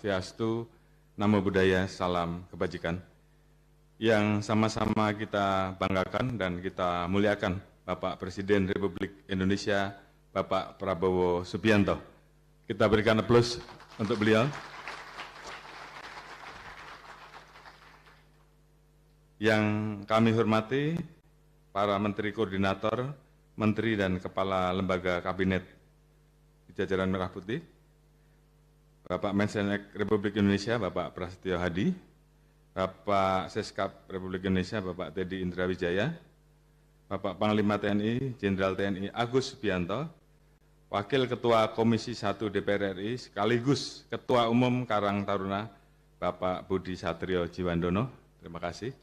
Swastiastu, Namo Buddhaya, salam kebajikan. Yang sama-sama kita banggakan dan kita muliakan Bapak Presiden Republik Indonesia, Bapak Prabowo Subianto. Kita berikan aplaus untuk beliau. Yang kami hormati para Menteri Koordinator, Menteri dan Kepala Lembaga Kabinet di jajaran Merah Putih, Bapak Mensenek Republik Indonesia, Bapak Prasetyo Hadi, Bapak Seskap Republik Indonesia, Bapak Teddy Indrawijaya, Bapak Panglima TNI, Jenderal TNI Agus Subianto, Wakil Ketua Komisi 1 DPR RI sekaligus Ketua Umum Karang Taruna, Bapak Budi Satrio Jiwandono, terima kasih.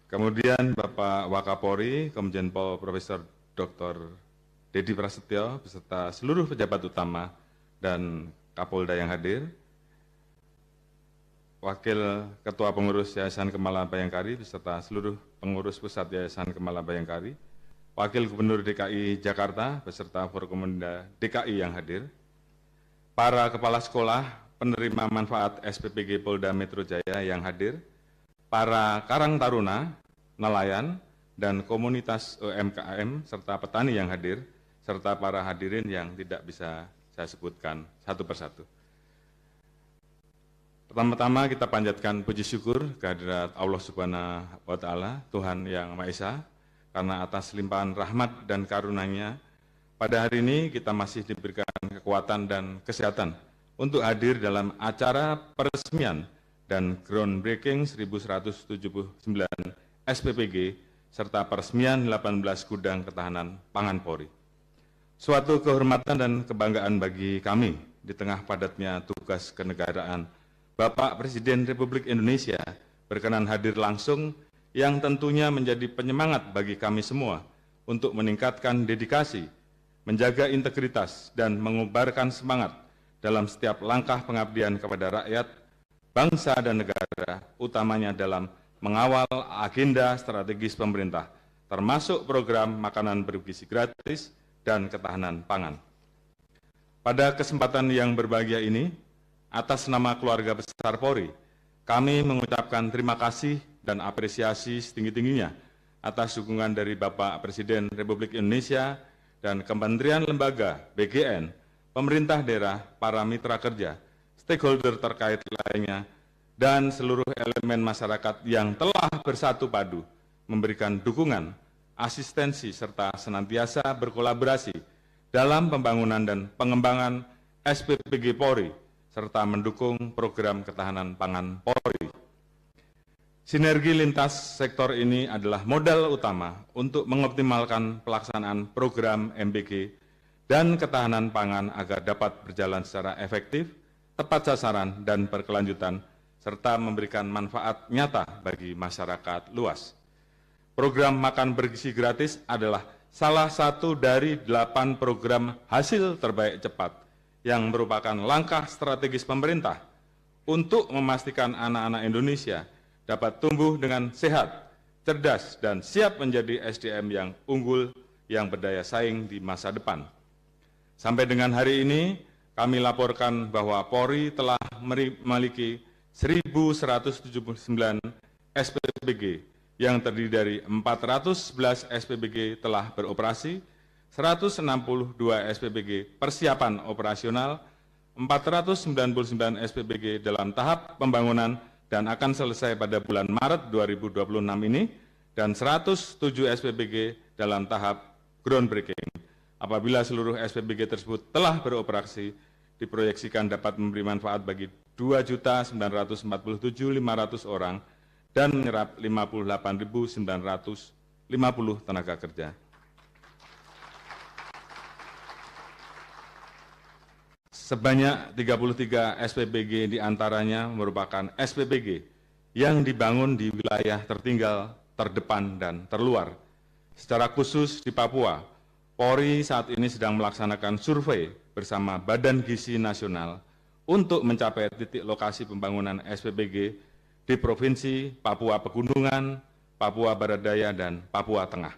Kemudian Bapak Wakapolri, Komjen Pol Profesor Dr. Dedi Prasetyo, beserta seluruh pejabat utama dan Kapolda yang hadir, Wakil Ketua Pengurus Yayasan Kemala Bayangkari, beserta seluruh pengurus Pusat Yayasan Kemala Bayangkari, Wakil Gubernur DKI Jakarta, beserta Forkominda DKI yang hadir, para kepala sekolah penerima manfaat SPPG Polda Metro Jaya yang hadir, para Karang Taruna, nelayan, dan komunitas UMKM, serta petani yang hadir, serta para hadirin yang tidak bisa saya sebutkan satu persatu. Pertama-tama kita panjatkan puji syukur kehadirat Allah Subhanahu wa Ta'ala, Tuhan Yang Maha Esa, karena atas limpahan rahmat dan karunia-Nya, pada hari ini kita masih diberikan kekuatan dan kesehatan untuk hadir dalam acara peresmian dan groundbreaking 1179 SPPG serta peresmian 18 gudang ketahanan pangan Polri. Suatu kehormatan dan kebanggaan bagi kami di tengah padatnya tugas kenegaraan. Bapak Presiden Republik Indonesia berkenan hadir langsung yang tentunya menjadi penyemangat bagi kami semua untuk meningkatkan dedikasi, menjaga integritas, dan mengubarkan semangat dalam setiap langkah pengabdian kepada rakyat, bangsa, dan negara, utamanya dalam mengawal agenda strategis pemerintah, termasuk program makanan bergizi gratis dan ketahanan pangan. Pada kesempatan yang berbahagia ini, atas nama keluarga besar Polri, kami mengucapkan terima kasih dan apresiasi setinggi-tingginya atas dukungan dari Bapak Presiden Republik Indonesia dan Kementerian Lembaga, BGN, pemerintah daerah, para mitra kerja, stakeholder terkait lainnya, dan seluruh elemen masyarakat yang telah bersatu padu memberikan dukungan, asistensi, serta senantiasa berkolaborasi dalam pembangunan dan pengembangan SPPG Polri, serta mendukung program ketahanan pangan Polri. Sinergi lintas sektor ini adalah modal utama untuk mengoptimalkan pelaksanaan program MBG dan ketahanan pangan agar dapat berjalan secara efektif, tepat sasaran, dan berkelanjutan, serta memberikan manfaat nyata bagi masyarakat luas. Program makan bergizi gratis adalah salah satu dari 8 program hasil terbaik cepat yang merupakan langkah strategis pemerintah untuk memastikan anak-anak Indonesia dapat tumbuh dengan sehat, cerdas, dan siap menjadi SDM yang unggul yang berdaya saing di masa depan. Sampai dengan hari ini, kami laporkan bahwa Polri telah memiliki 1.179 SPPG yang terdiri dari 411 SPPG telah beroperasi, 162 SPPG persiapan operasional, 499 SPPG dalam tahap pembangunan dan akan selesai pada bulan Maret 2026 ini, dan 107 SPPG dalam tahap groundbreaking. Apabila seluruh SPPG tersebut telah beroperasi, diproyeksikan dapat memberi manfaat bagi 2.947.500 orang dan menyerap 58.950 tenaga kerja. Sebanyak 33 SPPG diantaranya merupakan SPPG yang dibangun di wilayah tertinggal, terdepan, dan terluar. Secara khusus di Papua, Polri saat ini sedang melaksanakan survei bersama Badan Gizi Nasional untuk mencapai titik lokasi pembangunan SPPG di Provinsi Papua Pegunungan, Papua Barat Daya, dan Papua Tengah.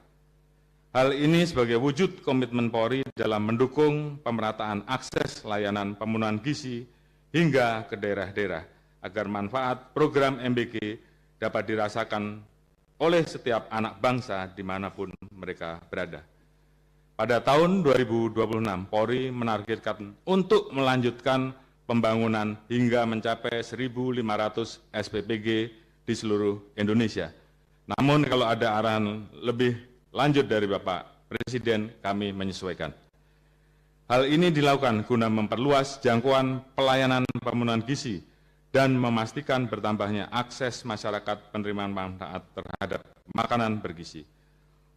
Hal ini sebagai wujud komitmen Polri dalam mendukung pemerataan akses layanan pemenuhan gizi hingga ke daerah-daerah agar manfaat program MBG dapat dirasakan oleh setiap anak bangsa dimanapun mereka berada. Pada tahun 2026, Polri menargetkan untuk melanjutkan pembangunan hingga mencapai 1.500 SPPG di seluruh Indonesia. Namun kalau ada arahan lebih lanjut dari Bapak Presiden, kami menyesuaikan. Hal ini dilakukan guna memperluas jangkauan pelayanan pemenuhan gizi dan memastikan bertambahnya akses masyarakat penerimaan manfaat terhadap makanan bergizi.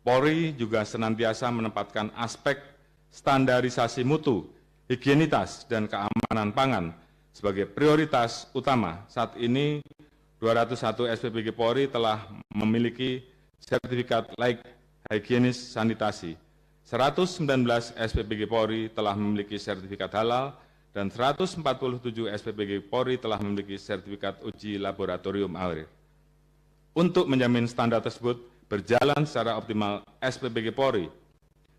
Polri juga senantiasa menempatkan aspek standarisasi mutu, higienitas, dan keamanan pangan sebagai prioritas utama. Saat ini 201 SPPG Polri telah memiliki sertifikat layak higienis sanitasi. 119 SPPG Polri telah memiliki sertifikat halal dan 147 SPPG Polri telah memiliki sertifikat uji laboratorium air. Untuk menjamin standar tersebut berjalan secara optimal, SPPG Polri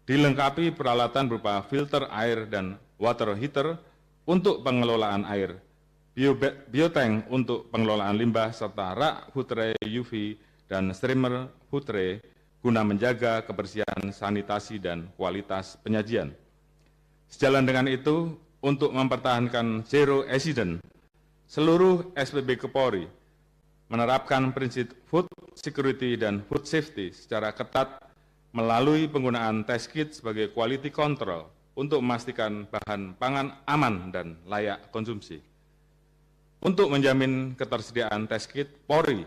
dilengkapi peralatan berupa filter air dan water heater untuk pengelolaan air, biotank untuk pengelolaan limbah, serta rak hutre UV dan streamer hutre guna menjaga kebersihan sanitasi dan kualitas penyajian. Sejalan dengan itu, untuk mempertahankan zero accident, seluruh SPPG Polri menerapkan prinsip food security dan food safety secara ketat melalui penggunaan test kit sebagai quality control untuk memastikan bahan pangan aman dan layak konsumsi. Untuk menjamin ketersediaan test kit, Polri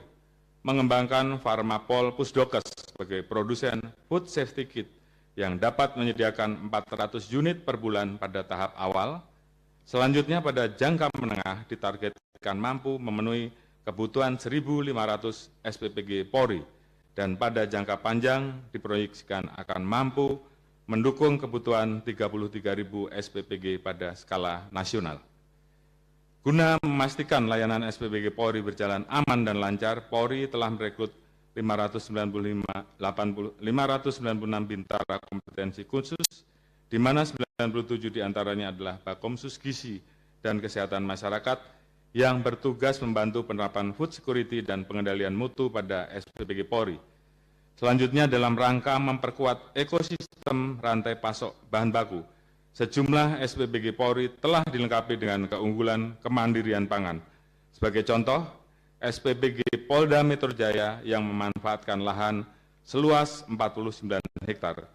mengembangkan Pharmapol Pusdokes sebagai produsen food safety kit yang dapat menyediakan 400 unit per bulan pada tahap awal. Selanjutnya pada jangka menengah ditargetkan mampu memenuhi kebutuhan 1.500 SPPG Polri, dan pada jangka panjang diproyeksikan akan mampu mendukung kebutuhan 33.000 SPPG pada skala nasional. Guna memastikan layanan SPPG Polri berjalan aman dan lancar, Polri telah merekrut 596 bintara kompetensi khusus, di mana 97 diantaranya adalah Bakomsus Gizi dan Kesehatan Masyarakat, yang bertugas membantu penerapan food security dan pengendalian mutu pada SPPG Polri. Selanjutnya dalam rangka memperkuat ekosistem rantai pasok bahan baku, sejumlah SPPG Polri telah dilengkapi dengan keunggulan kemandirian pangan. Sebagai contoh, SPPG Polda Metro Jaya yang memanfaatkan lahan seluas 49 hektar.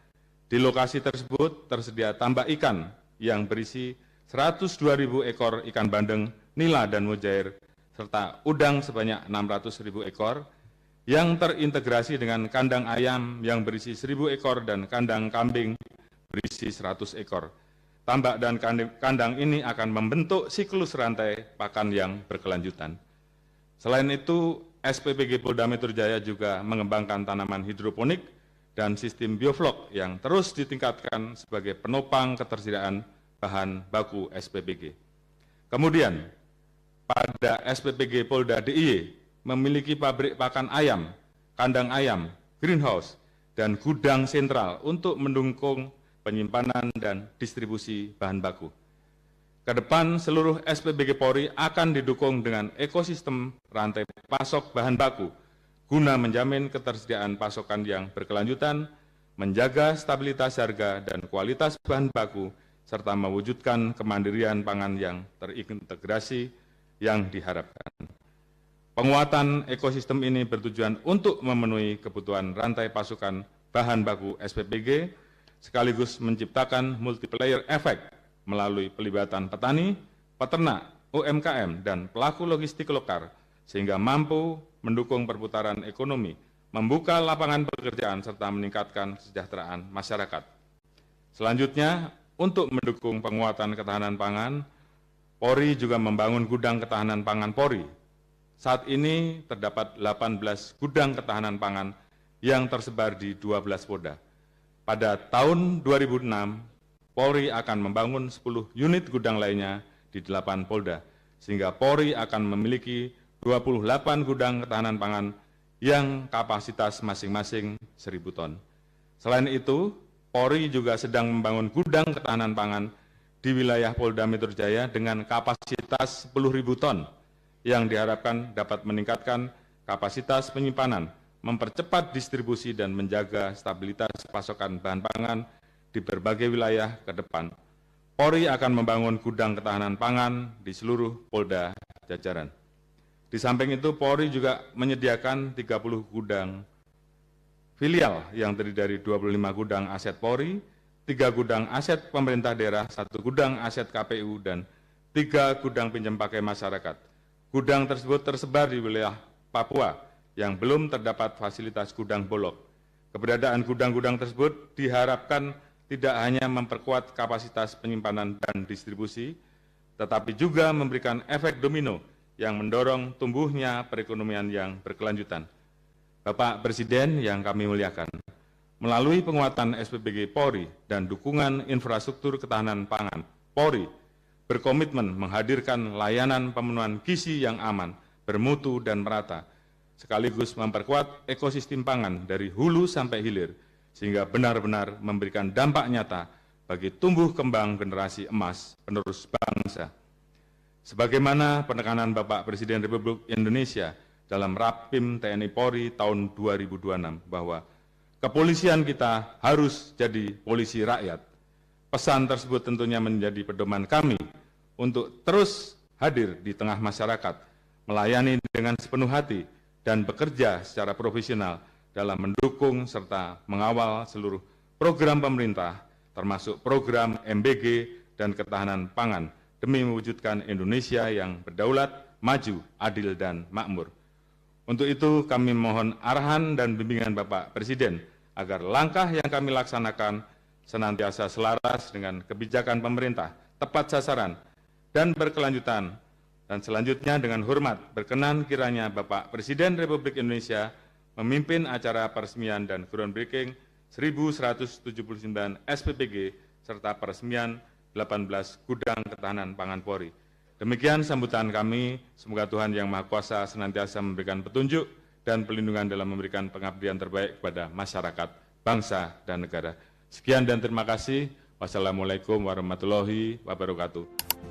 Di lokasi tersebut tersedia tambak ikan yang berisi 102.000 ekor ikan bandeng, nila, dan mujair, serta udang sebanyak 600.000 ekor, yang terintegrasi dengan kandang ayam yang berisi 1.000 ekor dan kandang kambing berisi 100 ekor. Tambak dan kandang ini akan membentuk siklus rantai pakan yang berkelanjutan. Selain itu, SPPG Polda Metro Jaya juga mengembangkan tanaman hidroponik dan sistem bioflok yang terus ditingkatkan sebagai penopang ketersediaan bahan baku SPPG. Kemudian, pada SPPG Polda DIY memiliki pabrik pakan ayam, kandang ayam, greenhouse, dan gudang sentral untuk mendukung penyimpanan dan distribusi bahan baku. Ke depan, seluruh SPPG Polri akan didukung dengan ekosistem rantai pasok bahan baku guna menjamin ketersediaan pasokan yang berkelanjutan, menjaga stabilitas harga dan kualitas bahan baku, serta mewujudkan kemandirian pangan yang terintegrasi yang diharapkan. Penguatan ekosistem ini bertujuan untuk memenuhi kebutuhan rantai pasokan bahan baku SPPG, sekaligus menciptakan multiplier effect melalui pelibatan petani, peternak, UMKM, dan pelaku logistik lokal, sehingga mampu mendukung perputaran ekonomi, membuka lapangan pekerjaan, serta meningkatkan kesejahteraan masyarakat. Selanjutnya, untuk mendukung penguatan ketahanan pangan, Polri juga membangun gudang ketahanan pangan Polri. Saat ini terdapat 18 gudang ketahanan pangan yang tersebar di 12 Polda. Pada tahun 2006, Polri akan membangun 10 unit gudang lainnya di 8 Polda, sehingga Polri akan memiliki 28 gudang ketahanan pangan yang kapasitas masing-masing 1.000 ton. Selain itu, Polri juga sedang membangun gudang ketahanan pangan di wilayah Polda Metro Jaya dengan kapasitas kapasitas 10.000 ton yang diharapkan dapat meningkatkan kapasitas penyimpanan, mempercepat distribusi dan menjaga stabilitas pasokan bahan pangan di berbagai wilayah ke depan. Polri akan membangun gudang ketahanan pangan di seluruh Polda jajaran. Di samping itu, Polri juga menyediakan 30 gudang filial yang terdiri dari 25 gudang aset Polri, 3 gudang aset pemerintah daerah, 1 gudang aset KPU, dan 3 gudang pinjam pakai masyarakat. Gudang tersebut tersebar di wilayah Papua yang belum terdapat fasilitas gudang bulog. Keberadaan gudang-gudang tersebut diharapkan tidak hanya memperkuat kapasitas penyimpanan dan distribusi, tetapi juga memberikan efek domino yang mendorong tumbuhnya perekonomian yang berkelanjutan. Bapak Presiden yang kami muliakan, melalui penguatan SPBG Polri dan dukungan infrastruktur ketahanan pangan, Polri berkomitmen menghadirkan layanan pemenuhan gizi yang aman, bermutu, dan merata, sekaligus memperkuat ekosistem pangan dari hulu sampai hilir, sehingga benar-benar memberikan dampak nyata bagi tumbuh kembang generasi emas penerus bangsa. Sebagaimana penekanan Bapak Presiden Republik Indonesia dalam Rapim TNI Polri tahun 2026 bahwa kepolisian kita harus jadi polisi rakyat. Pesan tersebut tentunya menjadi pedoman kami untuk terus hadir di tengah masyarakat, melayani dengan sepenuh hati, dan bekerja secara profesional dalam mendukung serta mengawal seluruh program pemerintah, termasuk program MBG dan ketahanan pangan, demi mewujudkan Indonesia yang berdaulat, maju, adil, dan makmur. Untuk itu kami mohon arahan dan bimbingan Bapak Presiden agar langkah yang kami laksanakan senantiasa selaras dengan kebijakan pemerintah, tepat sasaran, dan berkelanjutan. Dan selanjutnya dengan hormat berkenan kiranya Bapak Presiden Republik Indonesia memimpin acara peresmian dan groundbreaking 1179 SPBG serta peresmian 18 gudang ketahanan pangan Polri. Demikian sambutan kami, semoga Tuhan Yang Maha Kuasa senantiasa memberikan petunjuk dan perlindungan dalam memberikan pengabdian terbaik kepada masyarakat, bangsa, dan negara. Sekian dan terima kasih. Wassalamualaikum warahmatullahi wabarakatuh.